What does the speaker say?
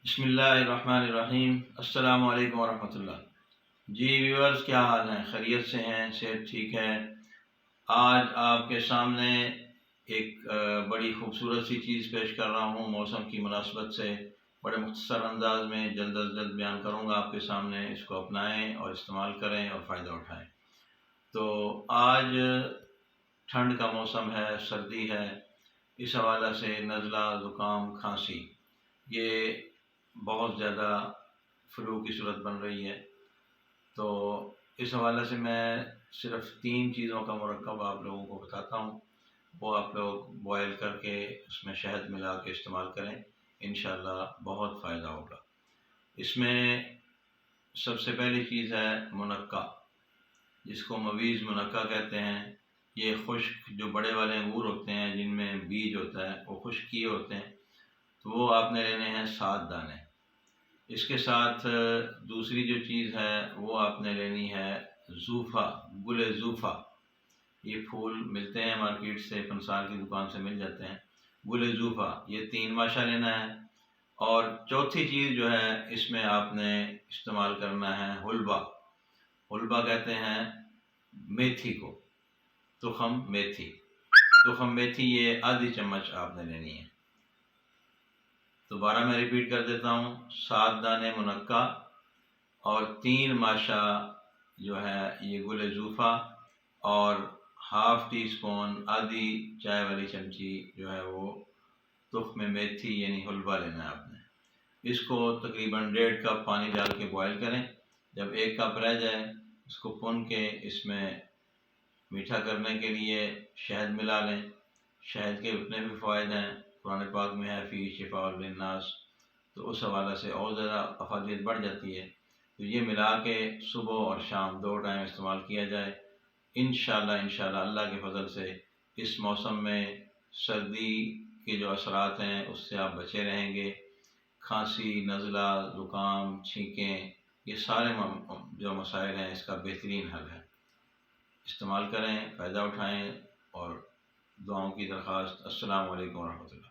بسم اللہ الرحمن الرحیم۔ السلام علیکم ورحمۃ اللہ۔ جی ویورز، کیا حال ہیں؟ خیریت سے ہیں؟ صحت ٹھیک ہے؟ آج آپ کے سامنے ایک بڑی خوبصورت سی چیز پیش کر رہا ہوں موسم کی مناسبت سے، بڑے مختصر انداز میں جلد از جلد بیان کروں گا آپ کے سامنے۔ اس کو اپنائیں اور استعمال کریں اور فائدہ اٹھائیں۔ تو آج ٹھنڈ کا موسم ہے، سردی ہے، اس حوالے سے نزلہ، زکام، کھانسی یہ بہت زیادہ فلو کی صورت بن رہی ہے۔ تو اس حوالے سے میں صرف 3 چیزوں کا مرکب آپ لوگوں کو بتاتا ہوں، وہ آپ لوگ بوائل کر کے اس میں شہد ملا کے استعمال کریں، انشاءاللہ بہت فائدہ ہوگا۔ اس میں سب سے پہلی چیز ہے منقع، جس کو مویز منقع کہتے ہیں۔ یہ خشک جو بڑے والے انگور ہوتے ہیں جن میں بیج ہوتا ہے، وہ خشک کیے ہوتے ہیں، تو وہ آپ نے لینے ہیں 7 دانے۔ اس کے ساتھ دوسری جو چیز ہے وہ آپ نے لینی ہے زوفا، گل زوفا۔ یہ پھول ملتے ہیں مارکیٹ سے، پنسار کی دکان سے مل جاتے ہیں۔ گل زوفا یہ 3 ماشا لینا ہے۔ اور چوتھی چیز جو ہے اس میں آپ نے استعمال کرنا ہے حلبہ۔ حلبہ کہتے ہیں میتھی کو، تخم میتھی۔ تخم میتھی یہ آدھی چمچ آپ نے لینی ہے۔ دوبارہ میں ریپیٹ کر دیتا ہوں، 7 دانے منقع اور 3 ماشا جو ہے یہ گل زوفا، اور ½ ٹی اسپون، آدھی چائے والی چمچی جو ہے وہ تخم میتھی یعنی حلبہ لینا ہے آپ نے۔ اس کو تقریباً 1.5 کپ پانی ڈال کے بوائل کریں۔ جب 1 کپ رہ جائے اس کو بھون کے اس میں میٹھا کرنے کے لیے شہد ملا لیں۔ شہد کے اتنے بھی فوائد ہیں، قرآن پاک میں ہے فی شفاء للناس، تو اس حوالے سے اور زیادہ افادیت بڑھ جاتی ہے۔ تو یہ ملا کے صبح اور شام 2 ٹائم استعمال کیا جائے، انشاءاللہ اللہ کے فضل سے اس موسم میں سردی کے جو اثرات ہیں اس سے آپ بچے رہیں گے۔ کھانسی، نزلہ، زکام، چھینکیں، یہ سارے جو مسائل ہیں اس کا بہترین حل ہے۔ استعمال کریں، فائدہ اٹھائیں، اور دعاؤں کی درخواست۔ السلام علیکم ورحمۃ اللہ۔